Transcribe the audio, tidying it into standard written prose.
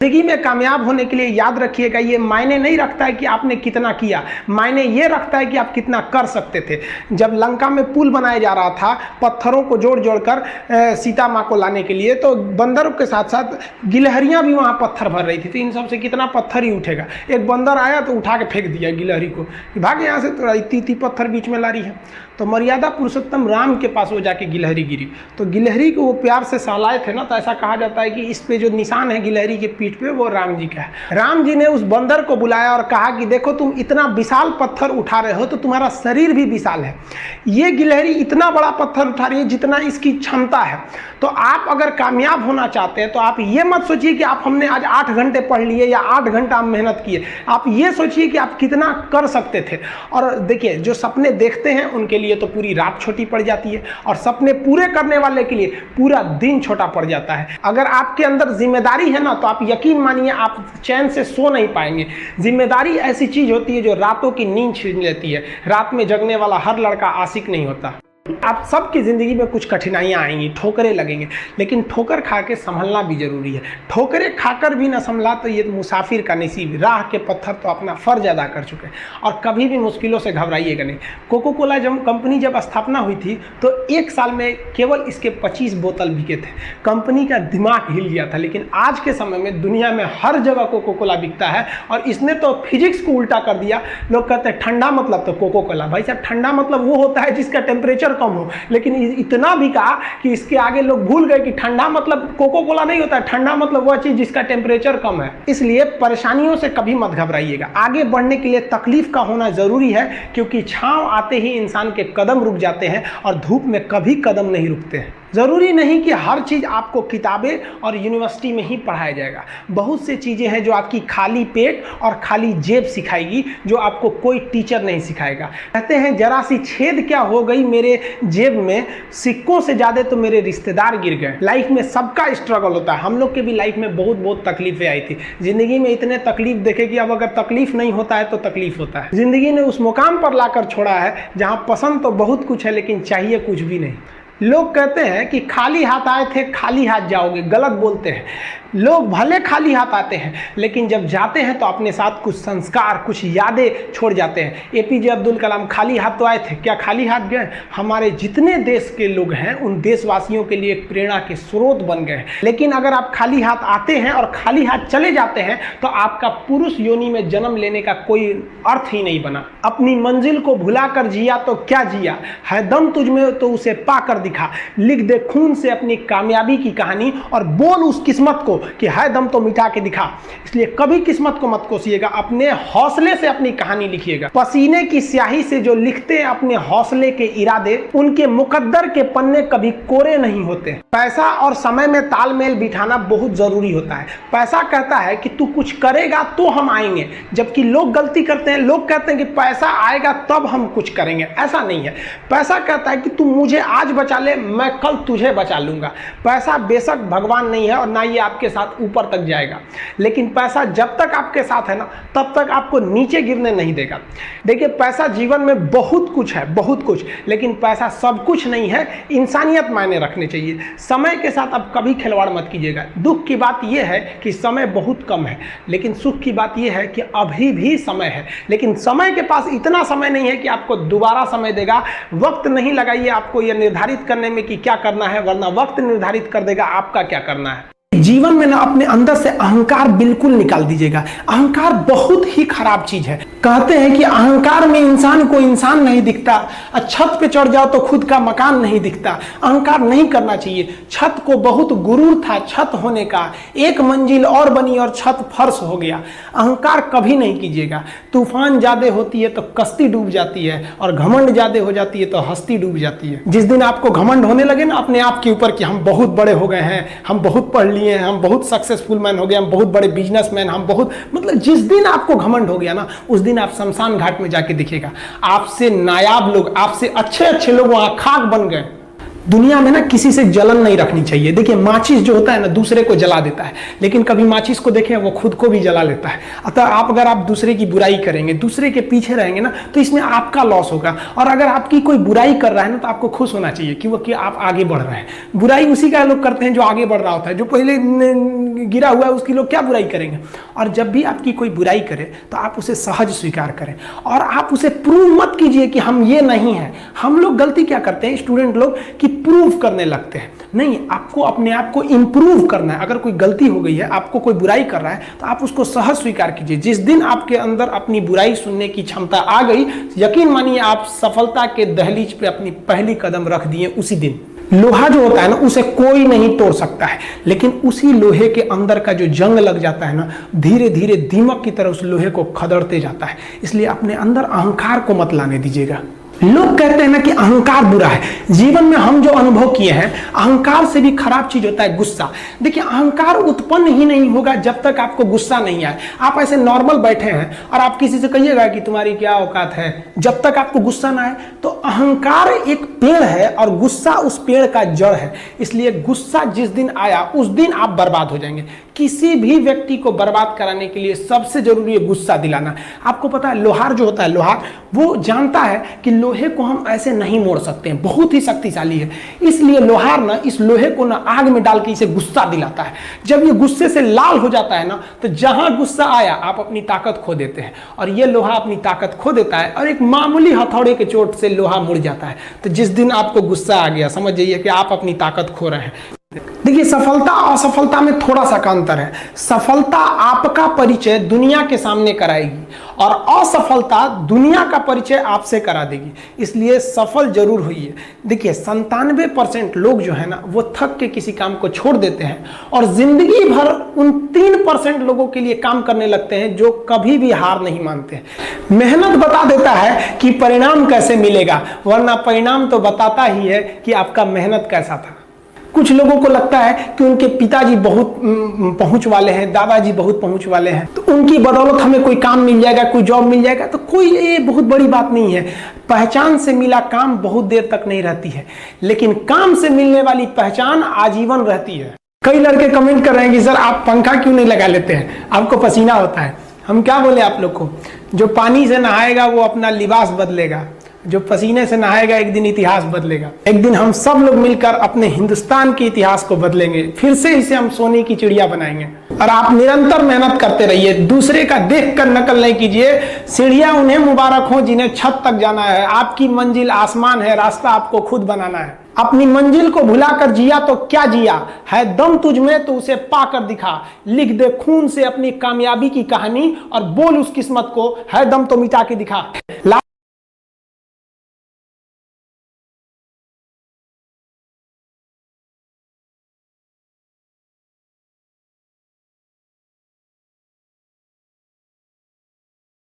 जिंदगी में कामयाब होने के लिए याद रखिएगा, ये मायने नहीं रखता है कि आपने कितना किया, मायने ये रखता है कि आप कितना कर सकते थे। जब लंका में पुल बनाया जा रहा था पत्थरों को जोड़ जोड़कर सीता माँ को लाने के लिए, तो बंदरों के साथ साथ गिलहरियाँ भी वहाँ पत्थर भर रही थी। तो इन सबसे कितना पत्थर ही उठेगा। एक बंदर आया तो उठा के फेंक दिया गिलहरी को, भाग यहाँ से, तो इतनी पत्थर बीच में ला रही है। तो मर्यादा पुरुषोत्तम राम के पास वो जाके गिलहरी गिरी, तो गिलहरी को वो प्यार से सहलाए थे ना, तो ऐसा कहा जाता है कि इस पे जो निशान है गिलहरी के पीठ पे, वो राम जी का है। राम जी ने उस बंदर को बुलाया और कहा कि देखो तुम इतना विशाल पत्थर उठा रहे हो तो तुम्हारा शरीर भी विशाल है, ये गिलहरी इतना बड़ा पत्थर उठा रही है जितना इसकी क्षमता है। तो आप अगर कामयाब होना चाहते हैं तो आप ये मत सोचिए कि आप हमने आज 8 घंटे पढ़ लिए या 8 घंटा मेहनत किए, आप ये सोचिए कि आप कितना कर सकते थे। और देखिए, जो सपने देखते हैं उनके लिए तो पूरी रात छोटी पड़ जाती है, और सपने पूरे करने वाले के लिए पूरा दिन छोटा पड़ जाता है। अगर आपके अंदर जिम्मेदारी है ना, तो आप यकीन मानिए आप चैन से सो नहीं पाएंगे। जिम्मेदारी ऐसी चीज होती है जो रातों की नींद छीन लेती है। रात में जगने वाला हर लड़का आशिक नहीं होता। आप सबकी ज़िंदगी में कुछ कठिनाइयाँ आएंगी, ठोकरें लगेंगे, लेकिन ठोकर खा के संभलना भी जरूरी है। ठोकरें खाकर भी ना संभला तो ये मुसाफिर का नसीब। राह के पत्थर तो अपना फर्ज अदा कर चुके हैं, और कभी भी मुश्किलों से घबराइएगा नहीं। कोको कोला कंपनी जब स्थापना हुई थी तो 1 साल में केवल इसके 25 बोतल बिके थे। कंपनी का दिमाग हिल गया था। लेकिन आज के समय में दुनिया में हर जगह कोको कोला बिकता है, और इसने तो फिजिक्स को उल्टा कर दिया। लोग कहते हैं ठंडा मतलब तो कोको कोला। भाई साहब, ठंडा मतलब वो होता है जिसका टेम्परेचर कम हो, लेकिन इतना भी कहा कि इसके आगे लोग भूल गए कि ठंडा मतलब कोको कोला नहीं होता है। ठंडा मतलब वह चीज जिसका टेम्परेचर कम है। इसलिए परेशानियों से कभी मत घबराइएगा। आगे बढ़ने के लिए तकलीफ का होना जरूरी है, क्योंकि छांव आते ही इंसान के कदम रुक जाते हैं, और धूप में कभी कदम नहीं रुकते हैं। ज़रूरी नहीं कि हर चीज़ आपको किताबें और यूनिवर्सिटी में ही पढ़ाया जाएगा। बहुत सी चीज़ें हैं जो आपकी खाली पेट और खाली जेब सिखाएगी, जो आपको कोई टीचर नहीं सिखाएगा। कहते हैं जरा सी छेद क्या हो गई मेरे जेब में, सिक्कों से ज़्यादा तो मेरे रिश्तेदार गिर गए। लाइफ में सबका स्ट्रगल होता है। हम लोग के भी लाइफ में बहुत तकलीफें आई थी। ज़िंदगी में इतने तकलीफ देखे कि अब अगर तकलीफ नहीं होता है तो तकलीफ होता है। ज़िंदगी ने उस मुकाम पर लाकर छोड़ा है जहाँ पसंद तो बहुत कुछ है, लेकिन चाहिए कुछ भी नहीं। लोग कहते हैं कि खाली हाथ आए थे खाली हाथ जाओगे, गलत बोलते हैं। लोग भले खाली हाथ आते हैं, लेकिन जब जाते हैं तो अपने साथ कुछ संस्कार, कुछ यादें छोड़ जाते हैं। एपीजे अब्दुल कलाम खाली हाथ तो आए थे, क्या खाली हाथ गए? हमारे जितने देश के लोग हैं उन देशवासियों के लिए एक प्रेरणा के स्रोत बन गए हैं। लेकिन अगर आप खाली हाथ आते हैं और खाली हाथ चले जाते हैं तो आपका पुरुष योनि में जन्म लेने का कोई अर्थ ही नहीं बना। अपनी मंजिल को भुलाकर जिया तो क्या जिया, है दम तुझ में तो उसे पाकर दिखा। लिख दे खून से अपनी कामयाबी की कहानी, और बोल उस किस्मत को कि है दम तो मिटा के दिखा। इसलिए कभी किस्मत को मत कोसिएगा, अपने हौसले से अपनी कहानी लिखिएगा। पसीने की स्याही से जो लिखते हैं अपने हौसले के इरादे, उनके मुकद्दर के पन्ने कभी कोरे नहीं होते। पैसा और समय में तालमेल बिठाना बहुत जरूरी होता है। पैसा कहता है कि तू कुछ करेगा तो हम आएंगे, जबकि लोग गलती करते हैं। लोग कहते हैं कि पैसा आएगा तब हम कुछ करेंगे। ऐसा नहीं है। पैसा कहता है कि तू मुझे आज बचा ले, मैं कल तुझे बचा लूंगा। पैसा बेशक भगवान नहीं है और ना ये आपके साथ ऊपर तक जाएगा, लेकिन पैसा जब तक आपके साथ है ना, तब तक आपको नीचे गिरने नहीं देगा। देखिए, पैसा जीवन में बहुत कुछ है, बहुत कुछ, लेकिन पैसा सब कुछ नहीं है। इंसानियत मायने रखने चाहिए। समय के साथ आप कभी खिलवाड़ मत कीजिएगा। दुख की बात यह है कि समय बहुत कम है, लेकिन सुख की बात यह है कि अभी भी समय है। लेकिन समय के पास इतना समय नहीं है कि आपको दोबारा समय देगा। वक्त नहीं लगाइए आपको यह निर्धारित करने में कि क्या करना है, वरना वक्त निर्धारित कर देगा आपका क्या करना है। जीवन में ना अपने अंदर से अहंकार बिल्कुल निकाल दीजिएगा। अहंकार बहुत ही खराब चीज है। कहते हैं कि अहंकार में इंसान को इंसान नहीं दिखता, छत पे चढ़ जाओ तो खुद का मकान नहीं दिखता। अहंकार नहीं करना चाहिए। छत को बहुत गुरूर था छत होने का, एक मंजिल और बनी और छत फर्श हो गया। अहंकार कभी नहीं कीजिएगा। तूफान ज्यादा होती है तो कश्ती डूब जाती है, और घमंड ज्यादा हो जाती है तो हस्ती डूब जाती है। जिस दिन आपको घमंड होने लगे ना अपने आप के ऊपर कि हम बहुत बड़े हो गए हैं, हम बहुत पढ़ लिए, हम बहुत सक्सेसफुल मैन हो गए, हम बहुत बड़े बिजनेसमैन, हम बहुत, मतलब जिस दिन आपको घमंड हो गया ना, उस दिन आप शमशान घाट में जाके दिखेगा आपसे नायाब लोग, आपसे अच्छे लोग वहां खाक बन गए। दुनिया में ना किसी से जलन नहीं रखनी चाहिए। देखिए माचिस जो होता है ना दूसरे को जला देता है, लेकिन कभी माचिस को देखें वो खुद को भी जला लेता है। अतः अगर आप दूसरे की बुराई करेंगे, दूसरे के पीछे रहेंगे ना, तो इसमें आपका लॉस होगा। और अगर आपकी कोई बुराई कर रहा है ना तो आपको खुश होना चाहिए कि आप आगे बढ़ रहे हैं। बुराई उसी का लोग करते हैं जो आगे बढ़ रहा होता है, जो पहले गिरा हुआ है उसकी लोग क्या बुराई करेंगे। और जब भी आपकी कोई बुराई करे तो आप उसे सहज स्वीकार करें और आप उसे प्रूव मत कीजिए कि हम ये नहीं है। हम लोग गलती क्या करते हैं स्टूडेंट लोग कि प्रूव करने लगते हैं। नहीं, आपको अपने आप को इंप्रूव करना है। अगर कोई गलती हो गई है, आपको कोई बुराई कर रहा है, तो आप उसको सहज स्वीकार कीजिए। जिस दिन आपके अंदर अपनी बुराई सुनने की क्षमता आ गई, यकीन मानिए आप सफलता के दहलीज पे अपनी पहली कदम रख दिए उसी दिन। लोहा जो होता है ना उसे कोई नहीं तोड़ सकता है, लेकिन उसी लोहे के अंदर का जो जंग लग जाता है ना, धीरे धीरे दीमक की तरह उस लोहे को खदड़ते जाता है। इसलिए अपने अंदर अहंकार को मत लाने दीजिएगा। लोग कहते हैं ना कि अहंकार बुरा है। जीवन में हम जो अनुभव किए हैं, अहंकार से भी खराब चीज होता है गुस्सा। देखिए अहंकार उत्पन्न ही नहीं होगा जब तक आपको गुस्सा नहीं आए। आप ऐसे नॉर्मल बैठे हैं और आप किसी से कहिएगा कि तुम्हारी क्या औकात है, जब तक आपको गुस्सा ना आए। तो अहंकार एक पेड़ है और गुस्सा उस पेड़ का जड़ है। इसलिए गुस्सा जिस दिन आया उस दिन आप बर्बाद हो जाएंगे। किसी भी व्यक्ति को बर्बाद कराने के लिए सबसे जरूरी है गुस्सा दिलाना। आपको पता है लोहार जो होता है, लोहार वो जानता है कि लोहे को हम ऐसे नहीं मोड़ सकते हैं, बहुत ही शक्तिशाली है। इसलिए लोहार ना इस लोहे को ना आग में डाल के इसे गुस्सा दिलाता है। जब ये गुस्से से लाल हो जाता है ना, तो जहां गुस्सा आया आप अपनी ताकत खो देते हैं। और ये लोहा अपनी ताकत खो देता है और एक मामूली हथौड़े के चोट से लोहा मुड़ जाता है। तो जिस दिन आपको गुस्सा आ गया, समझ जाइए कि आप अपनी ताकत खो रहे हैं। देखिए सफलता और असफलता में थोड़ा सा का अंतर है। सफलता आपका परिचय दुनिया के सामने कराएगी और असफलता दुनिया का परिचय आपसे करा देगी। इसलिए सफल जरूर होइए। देखिए 97% लोग जो है ना वो थक के किसी काम को छोड़ देते हैं और जिंदगी भर उन 3% लोगों के लिए काम करने लगते हैं जो कभी भी हार नहीं मानते। मेहनत बता देता है कि परिणाम कैसे मिलेगा, वरना परिणाम तो बताता ही है कि आपका मेहनत कैसा था। कुछ लोगों को लगता है कि उनके पिताजी बहुत पहुंच वाले हैं, दादाजी बहुत पहुंच वाले हैं, तो उनकी बदौलत हमें कोई काम मिल जाएगा, कोई जॉब मिल जाएगा। तो कोई ये बहुत बड़ी बात नहीं है। पहचान से मिला काम बहुत देर तक नहीं रहती है, लेकिन काम से मिलने वाली पहचान आजीवन रहती है। कई लड़के कमेंट कर रहे हैं कि सर आप पंखा क्यों नहीं लगा लेते हैं, आपको पसीना होता है। हम क्या बोले आप लोग को, जो पानी से नहाएगा वो अपना लिबास बदलेगा, जो पसीने से नहाएगा एक दिन इतिहास बदलेगा। एक दिन हम सब लोग मिलकर अपने हिंदुस्तान के इतिहास को बदलेंगे, फिर से इसे हम सोने की चिड़िया बनाएंगे। और आप निरंतर मेहनत करते रहिए, दूसरे का देखकर नकल नहीं कीजिए। सीढ़ियां उन्हें मुबारक हो जिन्हें छत तक जाना है। आपकी मंजिल आसमान है, रास्ता आपको खुद बनाना है। अपनी मंजिल को भुलाकर जिया तो क्या जिया है, दम तुझ में तो उसे पाकर दिखा। लिख दे खून से अपनी कामयाबी की कहानी और बोल उस किस्मत को, है दम तो मिटा के दिखा।